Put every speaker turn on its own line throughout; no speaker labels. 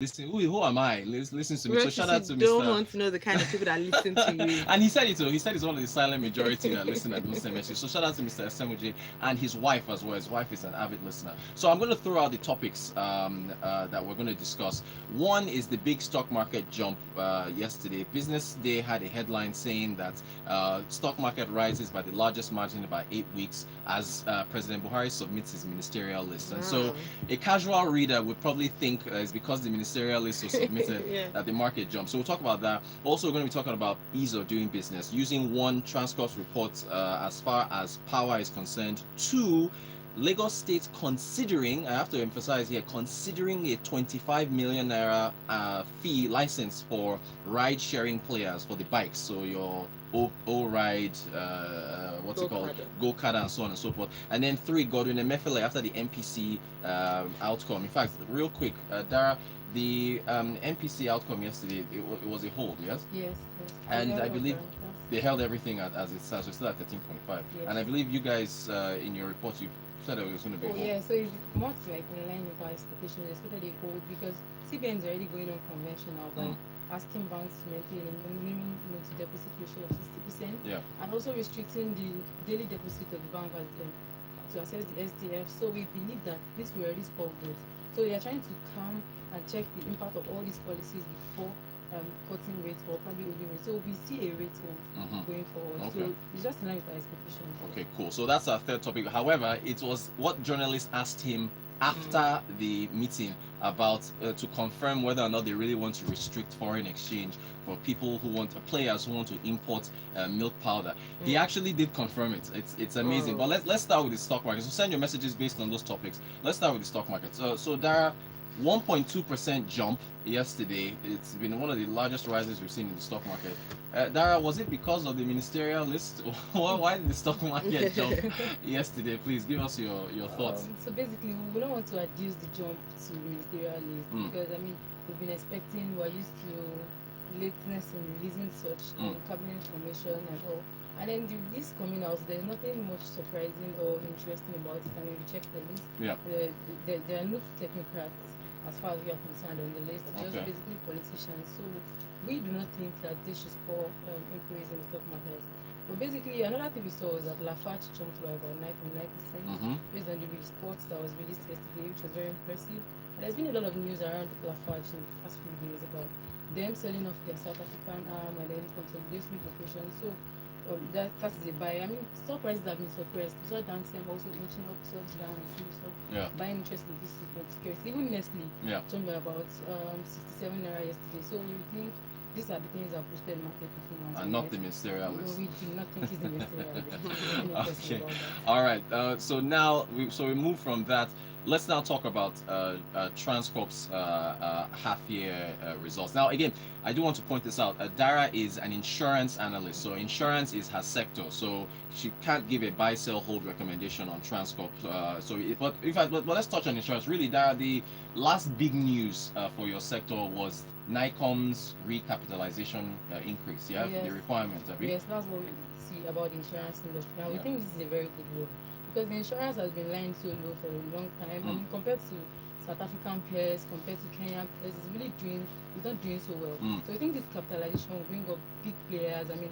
listen. Who am I? Listen to me. So shout
Rotus, you
out to
don't
Mr.
want to know the kind of people that listen to you.
And he said it. He said it's one of the silent majority that listen and don't send message. So shout out to Mr. Semuji and his wife as well. His wife is an avid listener. So I'm going to throw out the topics that we're going to discuss. One is the big stock market jump yesterday. Business Day had a headline saying that stock market rises by the largest margin in about 8 weeks as President Buhari submits his ministerial list. And so
Wow.
a casual reader would probably think it's because the ministerial list was submitted
Yeah.
that the market jumped. So we'll talk about that. Also, we're going to be talking about ease of doing business, using one Transcorp's report as far as power is concerned. Two, Lagos State considering, I have to emphasize here, considering a 25 million naira fee license for ride sharing players for the bikes. So your ride, what's it called? Go Kada and so on and so forth. And then three, Godwin Emefiele after the MPC outcome. In fact, real quick, Dara, the NPC outcome yesterday, it was a hold, yes?
Yes, yes.
And I believe they held everything as it stands. We're still at 13.5.
Yes.
And I believe you guys, in your report, you said it was going to be a
Oh
hold.
yeah, so it's much like in line with our expectations, especially hold because CBN is already going unconventional by asking banks to maintain a minimum to deposit ratio of 60%,
Yeah.
and also restricting the daily deposit of the bank as to access the SDF. So we believe that this will already spur growth. So we are trying to calm and check the impact of all these policies before cutting rates or probably holding rates. So we see a rate hold going forward.
Okay.
So it's just in line with our expectations.
Okay, cool. So that's our third topic. However, it was what journalists asked him after the meeting about to confirm whether or not they really want to restrict foreign exchange for people who want players who want to import milk powder. He actually did confirm it. It's amazing. But let's start with the stock market. So send your messages based on those topics. Let's start with the stock market. So Dara, 1.2% jump yesterday. It's been one of the largest rises we've seen in the stock market. Dara, was it because of the ministerial list? Why did the stock market jump yesterday? Please give us your thoughts.
So basically, we don't want to adduce the jump to ministerial list because I mean we've been expecting, we're used to lateness in releasing such cabinet formation and all. And then the list coming out, there's nothing much surprising or interesting about it. I mean, we checked the list.
Yeah.
There are no technocrats as far as we are concerned on the list, just
Okay.
basically politicians. So we do not think that this should spur increase in the stock market. But basically, another thing we saw was that Lafarge jumped by about 9.9% based on the reports that was released yesterday, which was very impressive. And there's been a lot of news around Lafarge in the past few days about them selling off their South African arm and then consolidation operations. So that is a buy. I mean, stock prices have been suppressed. We saw Dancing also inching up, stocks down, and so buying interest in this security. Even Nestle jumped by about 67 naira yesterday. So we think these are the things that boosted market performance.
And not the ministerial
No,
list.
we do not think it's the ministerial list.
Okay. All right. So now we move from that. Let's now talk about Transcorp's half-year results. Now, again, I do want to point this out. Dara is an insurance analyst, so insurance is her sector. So she can't give a buy, sell, hold recommendation on Transcorp. But let's touch on insurance. Really, Dara, the last big news for your sector was NICOM's recapitalization increase. Yeah,
Yes.
the requirement.
Yes, that's what we see about the insurance industry. And we think this is a very good move because the insurance has been lying so low for a long time. I mean, compared to South African peers, compared to Kenyan peers, it's not doing so well. So I think this capitalization will bring up big players. I mean,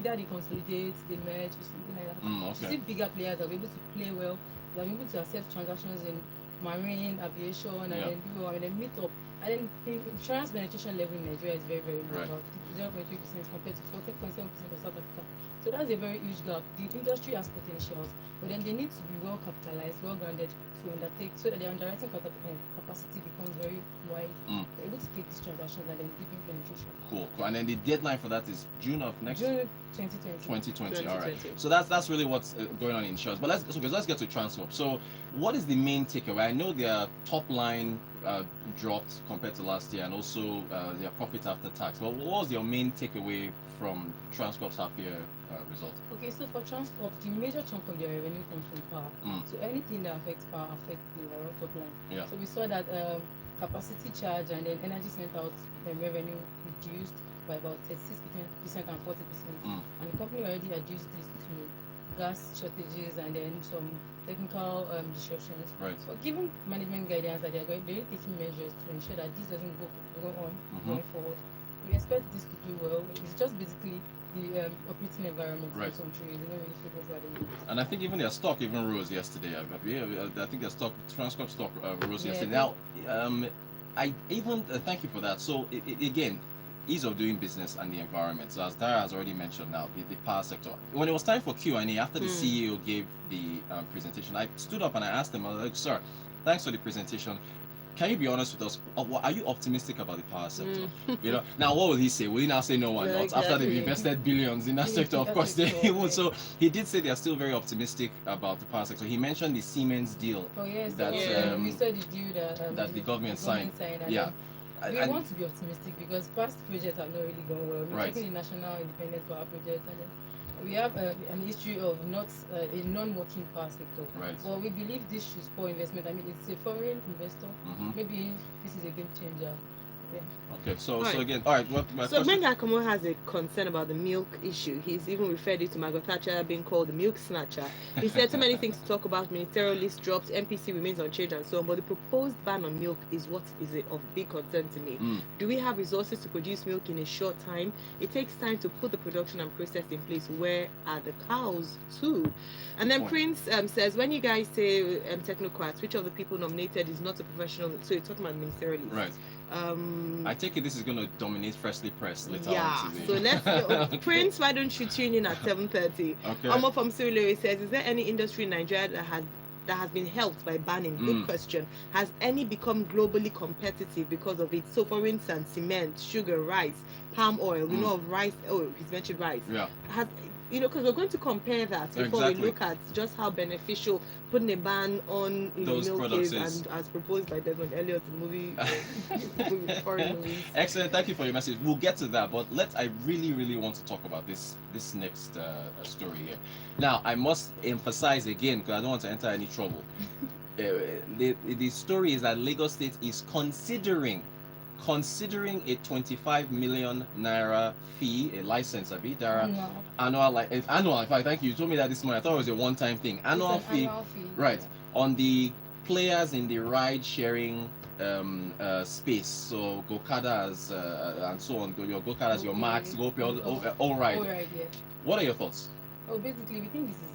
either they consolidate, they merge, or something like that.
Okay.
You see bigger players that will be able to play well, that will be able to accept transactions in marine, aviation, and then people, I mean, they meet up. And then the insurance penetration level in Nigeria is very, very low, about 0.3% compared to 14.7% of South Africa. So that's a very huge gap. The industry has potentials, but then they need to be well capitalized, well grounded to undertake, so that their underwriting capacity becomes very wide. They're able to take these transactions and then deepen penetration.
Cool. And then the deadline for that is June of next
June 2020.
2020. All right. So that's really what's going on in insurance. But let's get to Transcorp. So what is the main takeaway? I know their top line dropped compared to last year, and also their profit after tax. But what was your main takeaway from Transcorp's half-year result?
Okay, so for Transcorp, the major chunk of their revenue comes from power. So anything that affects power affects the overall top line.
Yeah.
So we saw that capacity charge and then energy sent out revenue reduced by about 36% and 40%. And the company already adjusted this to gas shortages and then some technical disruptions.
Right.
So given management guidance that they're taking measures to ensure that this doesn't go on going forward, we expect this to do well. It's just basically the operating environment in the country is not really favorable.
And I think even their stock even rose yesterday. I think their stock, Transcorp stock, rose yesterday. Now, I even thank you for that. So again, ease of doing business and the environment. So as Dara has already mentioned, now the power sector. When it was time for Q&A after the CEO gave the presentation, I stood up and I asked him, I was like, "Sir, thanks for the presentation. Can you be honest with us? Are you optimistic about the power sector?" You know, now what will he say? Will he now say no one not after they've invested billions in that sector? Of course they would. So he did say they are still very optimistic about the power sector. He mentioned the Siemens deal that
we saw the deal
that the government signed. Yeah.
We want to be optimistic because past projects have not really gone well. We're checking the national independent power project, and then we have an history of not a non-working power sector.
Right.
Well, we believe this should spur investment. I mean, it's a foreign investor. Maybe this is a game changer. Yeah.
Okay, so again, all right.
So Benga Akomo has a concern about the milk issue. He's even referred it to Margaret Thatcher being called the milk snatcher. He said so many things to talk about. Ministerial list dropped, MPC remains unchanged, and so on. But the proposed ban on milk is what is of big concern to me. Do we have resources to produce milk in a short time? It takes time to put the production and process in place. Where are the cows too? And then Prince says, when you guys say technocrats, which of the people nominated is not a professional? So you're talking about ministerial list.
Right. I take it this is going to dominate Freshly Pressed later on today.
So let's go. Prince, why don't you tune in at 7:30?
Okay.
Omo from Surulere says, is there any industry in Nigeria that has been helped by banning? Good question. Has any become globally competitive because of it? So for instance, cement, sugar, rice, palm oil. We know of rice. Oh, he's mentioned rice.
Yeah.
Because we're going to compare that before we look at just how beneficial putting a ban on
those
milk
products
is, and as proposed by Desmond Elliott, the movie, foreign movies.
Excellent, thank you for your message. We'll get to that, but I really want to talk about this next story here. Now, I must emphasize again because I don't want to enter any trouble. The story is that Lagos State is considering a 25 million naira fee, a license, Dara? Annual. In fact, thank you. You told me that this morning. I thought it was a one-time thing. Annual fee, right? On the players in the ride-sharing space. So Gokadas and so on. Your Gokadas, your Max, GoPay, all ride.
Yeah.
What are your thoughts?
Oh, basically, we think this is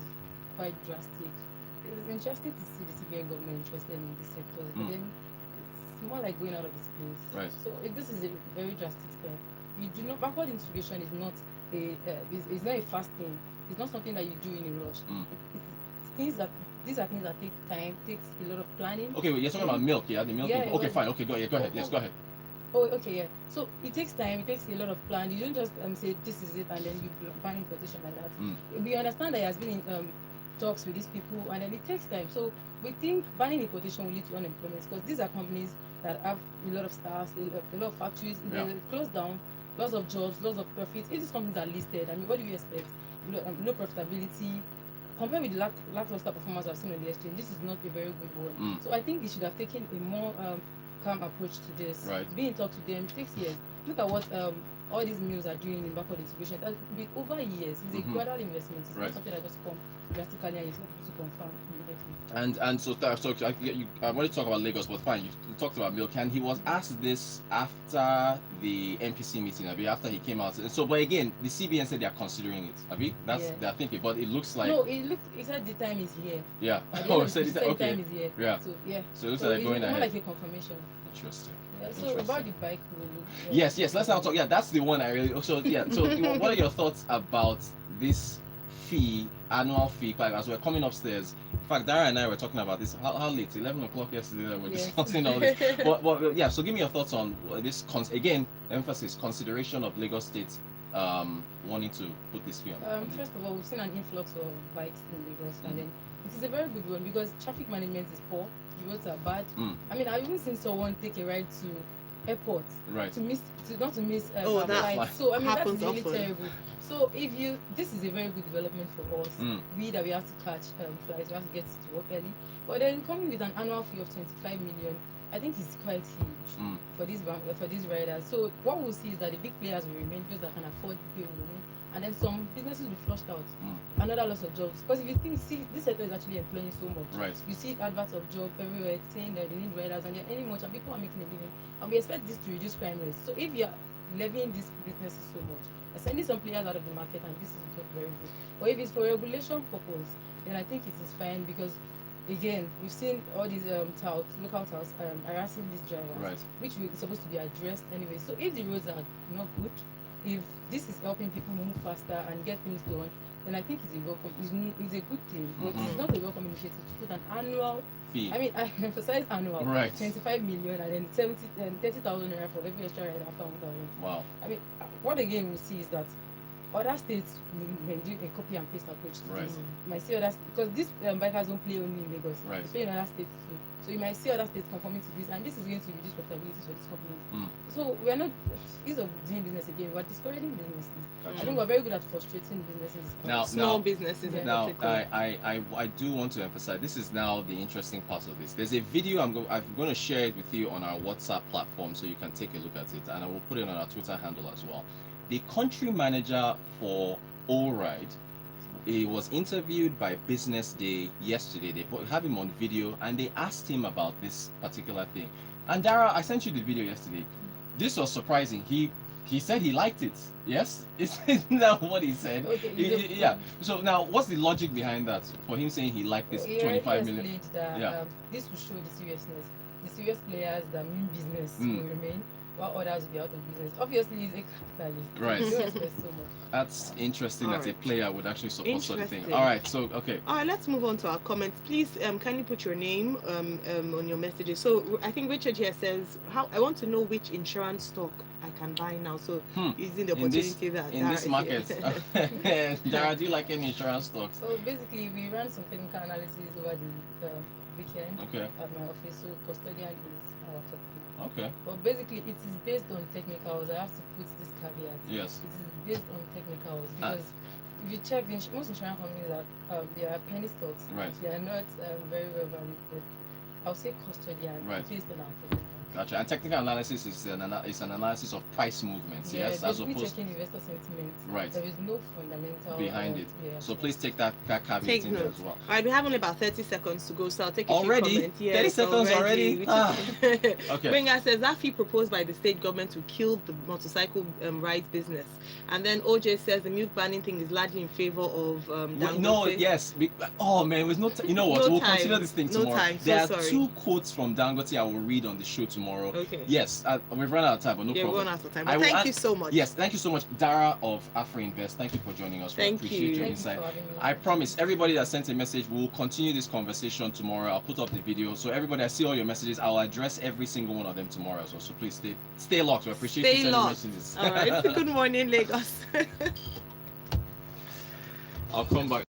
quite drastic. It's interesting to see the CBN government interested in this sector, but then it's more like going out of its place.
Right.
So this is a very drastic step. You do not backward integration is not is not a fast thing. It's not something that you do in a rush. These are things that take time, takes a lot of planning.
Okay, wait, you're talking about milk, yeah? The milk. Yeah, okay, fine. Okay, go ahead. Yes, go ahead.
Oh, okay, yeah. So it takes time. It takes a lot of plan. You don't just say this is it and then you ban importation like that. We understand that it has been in talks with these people, and then it takes time. So we think banning importation will lead to unemployment because these are companies that have a lot of staff, a lot of factories. They close down, lots of jobs, lots of profits. If these companies are listed, I mean, what do you expect? Low profitability. Compared with the lackluster performance I've seen on the exchange, this is not a very good one. So I think they should have taken a more calm approach to this.
Right.
Be in touch with them. It takes years. Look at what all these mills are doing in backward integration. It has been over years. It's a gradual investment. It's not something that just come drastically and you expect people to confirm immediately.
And so I want to talk about Lagos, but fine, you talked about milk, and he was asked this after the MPC meeting, after he came out. So, but again, the CBN said they are considering it. They're thinking, but it looks like
it said the time is here.
Yeah.
Said the time is here.
Yeah.
So yeah.
So it looks like they're going ahead.
More like a confirmation.
Interesting.
Yeah, so about the bike rule.
Yes, let's now talk. Yeah, that's the one I really. So what are your thoughts about this annual fee? Like, as we're coming upstairs, in fact, Dara and I were talking about this. How late? 11 o'clock yesterday that we're discussing all this. but yeah, so give me your thoughts on this. Again, emphasis, consideration of Lagos State wanting to put this fee on.
First of all, we've seen an influx of bikes in Lagos, and then it is a very good one because traffic management is poor. The roads are bad. I mean, I've even seen someone take a ride to airport not to miss flight. So I mean, that's really terrible. So this is a very good development for us. We that we have to catch flights, we have to get to work early. But then coming with an annual fee of 25 million, I think it's quite huge for these riders. So what we'll see is that the big players will remain, those that can afford to pay money, and then some businesses will be flushed out. Another loss of jobs. Because if you think, see, this sector is actually employing so much.
Right.
You see adverts of job everywhere saying that they need riders and they're earning much and people are making a living. And we expect this to reduce crime rates. So if you're levying these businesses so much, you're sending some players out of the market, and this is not very good. But if it's for regulation purpose, then I think it is fine, because again, we've seen all these local touts harassing these drivers,
Right.
which is supposed to be addressed anyway. So if the roads are not good, if this is helping people move faster and get things done, then I think it's a good thing. But it's not a welcome initiative to put an annual
Fee.
I mean, I emphasize annual,
Right.
25 million, and then 30,000 naira for every extra ride after 1,000.
Wow.
I mean, what again we see is that other states may do a copy and paste approach to
Right.
this. You might see others, because these bikers don't play only in Lagos,
Right.
they play in other states too. So you might see other states conforming to this, and this is going to reduce profitability for these companies. So we are not ease of doing business again. We are discouraging businesses. I think we're very good at frustrating businesses.
Small businesses.
Yeah.
in
Now,
particular.
I do want to emphasize, this is now the interesting part of this. There's a video I'm going to share it with you on our WhatsApp platform, so you can take a look at it, and I will put it on our Twitter handle as well. The country manager for Allride, he was interviewed by Business Day yesterday. They have him on video, and they asked him about this particular thing. And Dara, I sent you the video yesterday. This was surprising. He said he liked it. Yes, isn't that what he said?
Okay,
Yeah. So now, what's the logic behind that for him saying he liked this 25 million?
That, this will show the seriousness. The serious players that mean business will remain, while others will be out of business. Obviously, he's a capitalist.
Right.
He don't expect so much.
That's interesting that a player would actually support such a thing.
Interesting.
All right. So okay.
All right, let's move on to our comments. Please, can you put your name on your messages? So I think Richard here says, I want to know which insurance stock I can buy now. So using the opportunity
in this market. Dara, do you like any insurance stocks?
So basically, we ran some technical analysis over the weekend at my office. So custodian is our top pick.
Okay.
But basically, it is based on technicals. I have to put this caveat.
Yes.
It is based on technicals, because if you check most insurance companies they are penny stocks.
Right.
They are not very well valued, but I'll say custodian based on our technicals.
Gotcha. And technical analysis is an analysis of price movements. Yes, as
basically
opposed
checking investor sentiment.
Right.
There is no fundamental
behind it.
Yeah,
so please take that caveat
Take
in there
note.
as well.
All right, we have only about 30 seconds to go, so I'll take a
Already?
few comments.
30 seconds already? Okay.
Bringer says that fee proposed by the state government to kill the motorcycle rides business. And then OJ says the milk banning thing is largely in favor of
No, yes. Oh man, with you know what? We'll consider this thing tomorrow. There are two quotes from Dangote I will read on the show tomorrow.
Okay.
Yes, we've run out of time, but no problem.
We've run out of time. But thank you so much.
Yes, thank you so much, Dara of Afrinvest. Thank you for joining us.
Thank
we appreciate
you.
your insight. I promise everybody that sent a message, we'll continue this conversation tomorrow. I'll put up the video. So everybody, I see all your messages. I'll address every single one of them tomorrow as well. So please stay locked. We appreciate you sending messages.
All right. Good morning, Lagos.
I'll come back.